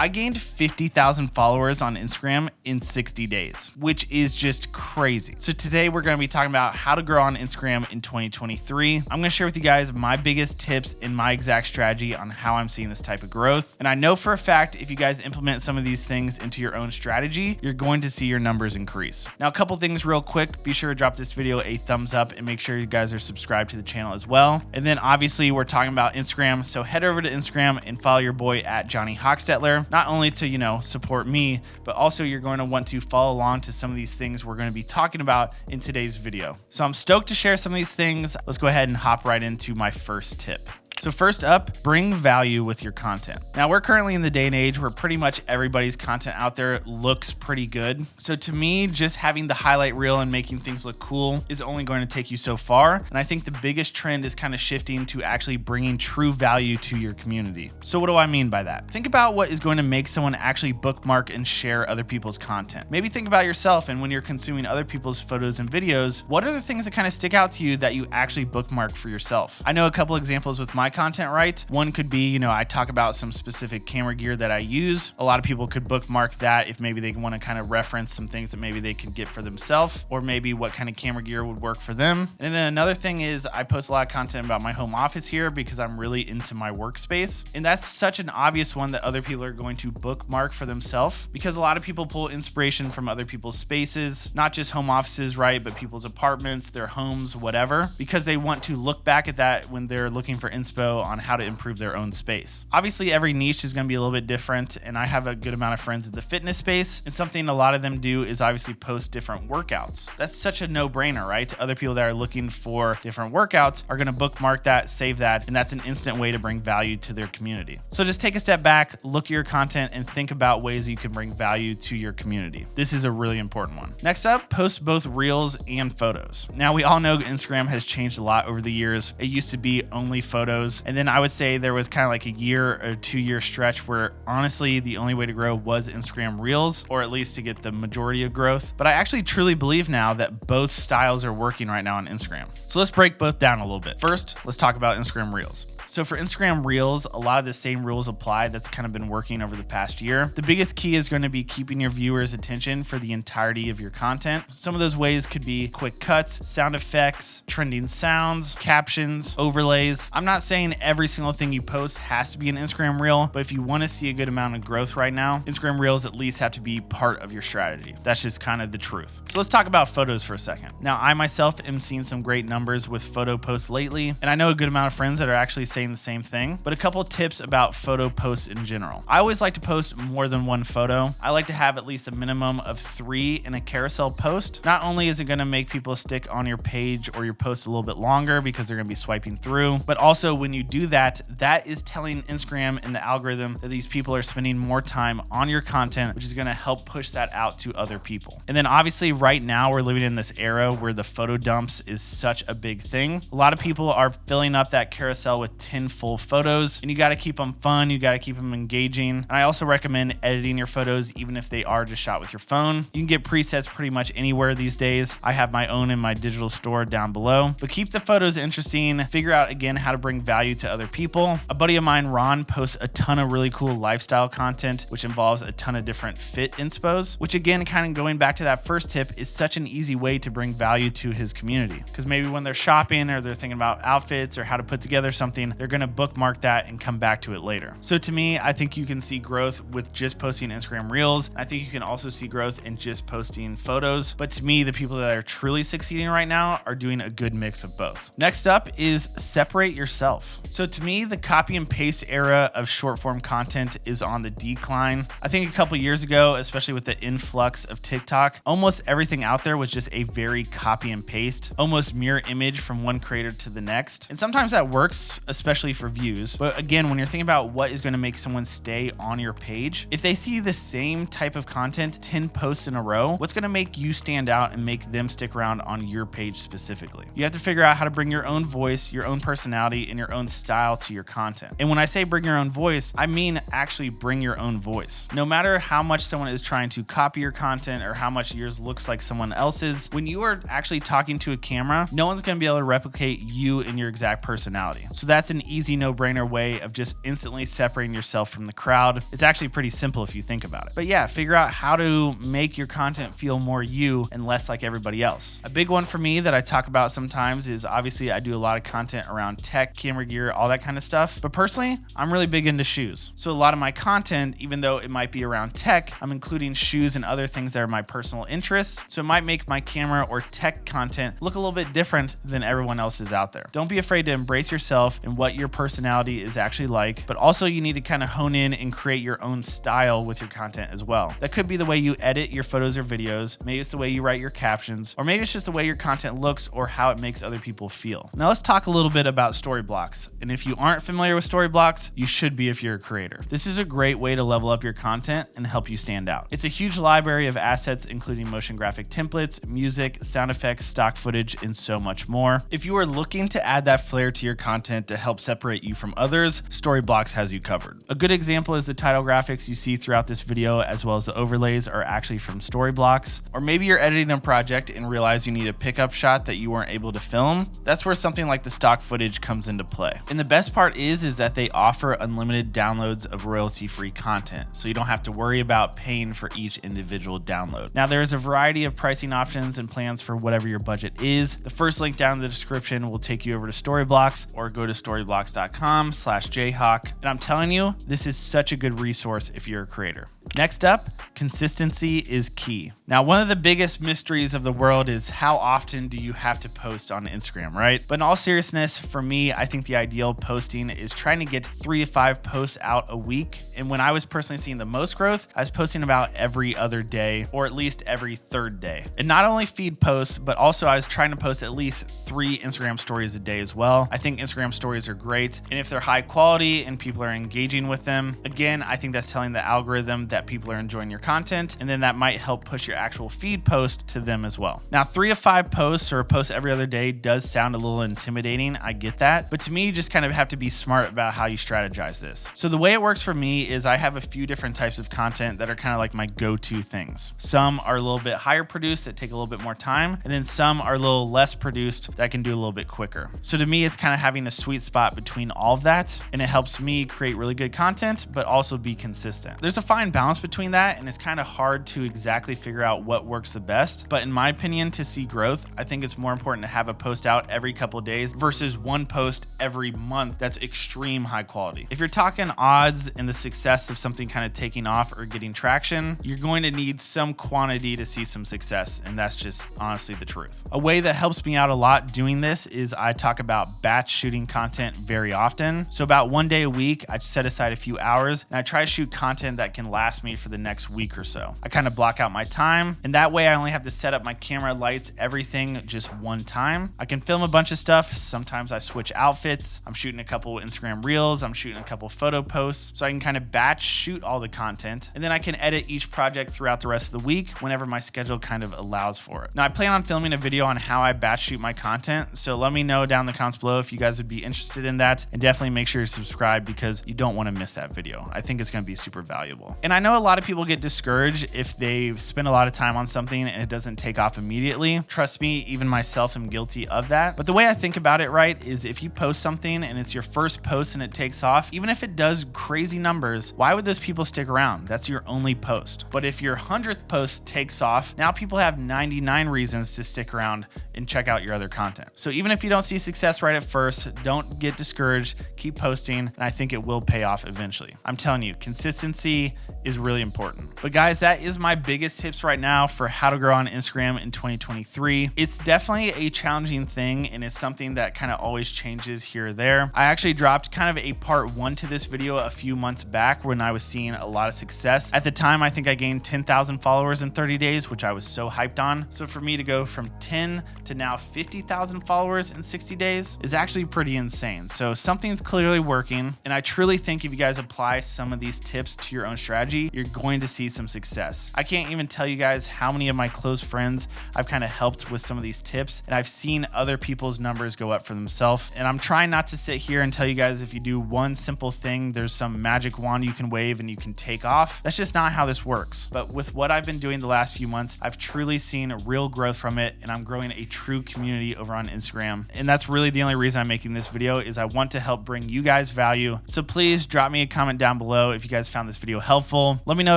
I gained 50,000 followers on Instagram in 60 days, which is just crazy. So today we're going to be talking about how to grow on Instagram in 2023. I'm going to share with you guys my biggest tips and my exact strategy on how I'm seeing this type of growth. And I know for a fact, if you guys implement some of these things into your own strategy, you're going to see your numbers increase. Now, a couple things real quick. Be sure to drop this video a thumbs up and make sure you guys are subscribed to the channel as well. And then obviously we're talking about Instagram. So head over to Instagram and follow your boy at JHawk, not only to, support me, but also you're going to want to follow along to some of these things we're going to be talking about in today's video. So I'm stoked to share some of these things. Let's go ahead and hop right into my first tip. So first up, bring value with your content. Now we're currently in the day and age where pretty much everybody's content out there looks pretty good. So to me, just having the highlight reel and making things look cool is only going to take you so far. And I think the biggest trend is kind of shifting to actually bringing true value to your community. So what do I mean by that? Think about what is going to make someone actually bookmark and share other people's content. Maybe think about yourself, and when you're consuming other people's photos and videos, what are the things that kind of stick out to you that you actually bookmark for yourself? I know a couple examples with my content, right? One could be, I talk about some specific camera gear that I use. A lot of people could bookmark that if maybe they want to kind of reference some things that maybe they could get for themselves, or maybe what kind of camera gear would work for them. And then another thing is I post a lot of content about my home office here because I'm really into my workspace. And that's such an obvious one that other people are going to bookmark for themselves, because a lot of people pull inspiration from other people's spaces, not just home offices, right? But people's apartments, their homes, whatever, because they want to look back at that when they're looking for inspo on how to improve their own space. Obviously, every niche is going to be a little bit different, and I have a good amount of friends in the fitness space, and something a lot of them do is obviously post different workouts. That's such a no-brainer, right? Other people that are looking for different workouts are going to bookmark that, save that, and that's an instant way to bring value to their community. So just take a step back, look at your content, and think about ways you can bring value to your community. This is a really important one. Next up, post both reels and photos. Now, we all know Instagram has changed a lot over the years. It used to be only photos, and then I would say there was kind of like a year or 2 year stretch where honestly the only way to grow was Instagram Reels, or at least to get the majority of growth. But I actually truly believe now that both styles are working right now on Instagram. So let's break both down a little bit. First, let's talk about Instagram Reels. So for Instagram Reels, a lot of the same rules apply that's kind of been working over the past year. The biggest key is going to be keeping your viewers' attention for the entirety of your content. Some of those ways could be quick cuts, sound effects, trending sounds, captions, overlays. I'm not saying every single thing you post has to be an Instagram Reel, but if you want to see a good amount of growth right now, Instagram Reels at least have to be part of your strategy. That's just kind of the truth. So let's talk about photos for a second. Now, I myself am seeing some great numbers with photo posts lately, and I know a good amount of friends that are actually saying the same thing, but a couple tips about photo posts in general. I always like to post more than one photo. I like to have at least a minimum of 3 in a carousel post. Not only is it going to make people stick on your page or your post a little bit longer because they're going to be swiping through, but also when you do that, that is telling Instagram and the algorithm that these people are spending more time on your content, which is going to help push that out to other people. And then obviously right now we're living in this era where the photo dumps is such a big thing. A lot of people are filling up that carousel with 10 full photos, and you got to keep them fun. You got to keep them engaging. And I also recommend editing your photos, even if they are just shot with your phone. You can get presets pretty much anywhere these days. I have my own in my digital store down below, but keep the photos interesting. Figure out again how to bring value to other people. A buddy of mine, Ron, posts a ton of really cool lifestyle content, which involves a ton of different fit inspos, which again, kind of going back to that first tip, is such an easy way to bring value to his community. Because maybe when they're shopping or they're thinking about outfits or how to put together something, they're going to bookmark that and come back to it later. So to me, I think you can see growth with just posting Instagram Reels. I think you can also see growth in just posting photos. But to me, the people that are truly succeeding right now are doing a good mix of both. Next up is separate yourself. So to me, the copy and paste era of short form content is on the decline. I think a couple years ago, especially with the influx of TikTok, almost everything out there was just a very copy and paste, almost mirror image from one creator to the next. And sometimes that works, especially for views. But again, when you're thinking about what is going to make someone stay on your page, if they see the same type of content 10 posts in a row, what's going to make you stand out and make them stick around on your page specifically? You have to figure out how to bring your own voice, your own personality, and your own style to your content. And when I say bring your own voice, I mean actually bring your own voice. No matter how much someone is trying to copy your content or how much yours looks like someone else's, when you are actually talking to a camera, no one's going to be able to replicate you and your exact personality. So that's that's an easy no-brainer way of just instantly separating yourself from the crowd. It's actually pretty simple if you think about it. But yeah, figure out how to make your content feel more you and less like everybody else. A big one for me that I talk about sometimes is obviously I do a lot of content around tech, camera gear, all that kind of stuff. But personally, I'm really big into shoes. So a lot of my content, even though it might be around tech, I'm including shoes and other things that are my personal interests. So it might make my camera or tech content look a little bit different than everyone else's out there. Don't be afraid to embrace yourself and what your personality is actually like, but also you need to kind of hone in and create your own style with your content as well. That could be the way you edit your photos or videos, maybe it's the way you write your captions, or maybe it's just the way your content looks or how it makes other people feel. Now let's talk a little bit about Storyblocks. And if you aren't familiar with Storyblocks, you should be if you're a creator. This is a great way to level up your content and help you stand out. It's a huge library of assets, including motion graphic templates, music, sound effects, stock footage, and so much more. If you are looking to add that flair to your content to help separate you from others, Storyblocks has you covered. A good example is the title graphics you see throughout this video, as well as the overlays are actually from Storyblocks. Or maybe you're editing a project and realize you need a pickup shot that you weren't able to film. That's where something like the stock footage comes into play. And the best part is that they offer unlimited downloads of royalty-free content, so you don't have to worry about paying for each individual download. Now, there's a variety of pricing options and plans for whatever your budget is. The first link down in the description will take you over to Storyblocks, or go to storyblocks.com/JHawk. And I'm telling you, this is such a good resource if you're a creator. Next up, consistency is key. Now, one of the biggest mysteries of the world is how often do you have to post on Instagram, right? But in all seriousness, for me, I think the ideal posting is trying to get 3 to 5 posts out a week. And when I was personally seeing the most growth, I was posting about every other day, or at least every third day. And not only feed posts, but also I was trying to post at least 3 Instagram stories a day as well. I think Instagram stories are great. And if they're high quality and people are engaging with them, again, I think that's telling the algorithm that people are enjoying your content, and then that might help push your actual feed post to them as well. Now, 3 to 5 posts or a post every other day does sound a little intimidating. I get that, but to me, you just kind of have to be smart about how you strategize this. So the way it works for me is I have a few different types of content that are kind of like my go-to things. Some are a little bit higher produced that take a little bit more time, and then some are a little less produced that can do a little bit quicker. So to me, it's kind of having a sweet spot between all of that, and it helps me create really good content, but also be consistent. There's a fine balance between that, and it's kind of hard to exactly figure out what works the best. But in my opinion, to see growth, I think it's more important to have a post out every couple of days versus one post every month that's extreme high quality. If you're talking odds and the success of something kind of taking off or getting traction, you're going to need some quantity to see some success, and that's just honestly the truth. A way that helps me out a lot doing this is I talk about batch shooting content very often. So about 1 day a week, I set aside a few hours and I try to shoot content that can last me for the next week or so. I kind of block out my time, and that way I only have to set up my camera, lights, everything just one time. I can film a bunch of stuff. Sometimes I switch outfits. I'm shooting a couple Instagram reels. I'm shooting a couple photo posts. So I can kind of batch shoot all the content, and then I can edit each project throughout the rest of the week whenever my schedule kind of allows for it. Now, I plan on filming a video on how I batch shoot my content, so let me know down in the comments below if you guys would be interested in that, and definitely make sure you're subscribed because you don't want to miss that video. I think it's going to be super valuable. And I know a lot of people get discouraged if they spend a lot of time on something and it doesn't take off immediately. Trust me, even myself am guilty of that. But the way I think about it, right, is if you post something and it's your first post and it takes off, even if it does crazy numbers, why would those people stick around? That's your only post. But if your 100th post takes off, now people have 99 reasons to stick around and check out your other content. So even if you don't see success right at first, don't get discouraged, keep posting, and I think it will pay off eventually. I'm telling you, consistency is really important. But guys, that is my biggest tips right now for how to grow on Instagram in 2023. It's definitely a challenging thing, and it's something that kind of always changes here or there. I actually dropped kind of a part 1 to this video a few months back when I was seeing a lot of success. At the time, I think I gained 10,000 followers in 30 days, which I was so hyped on. So for me to go from 10 to now 50,000 followers in 60 days is actually pretty insane. So something's clearly working, and I truly think if you guys apply some of these tips to your own strategy, you're going to see some success. I can't even tell you guys how many of my close friends I've kind of helped with some of these tips, and I've seen other people's numbers go up for themselves. And I'm trying not to sit here and tell you guys if you do one simple thing, there's some magic wand you can wave and you can take off. That's just not how this works. But with what I've been doing the last few months, I've truly seen real growth from it, and I'm growing a true community over on Instagram. And that's really the only reason I'm making this video, is I want to help bring you guys value. So please drop me a comment down below if you guys found this video helpful. Let me know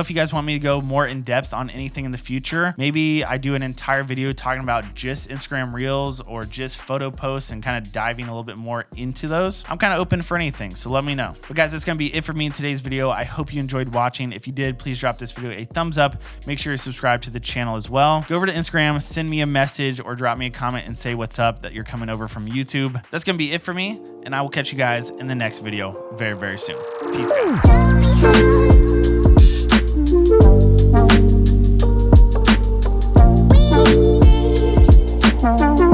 if you guys want me to go more in depth on anything in the future. Maybe I do an entire video talking about just Instagram Reels or just photo posts and kind of diving a little bit more into those. I'm kind of open for anything, so let me know. But guys, that's going to be it for me in today's video. I hope you enjoyed watching. If you did, please drop this video a thumbs up. Make sure you subscribe to the channel as well. Go over to Instagram, send me a message or drop me a comment and say what's up, that you're coming over from YouTube. That's going to be it for me, and I will catch you guys in the next video very, very soon. Peace, guys.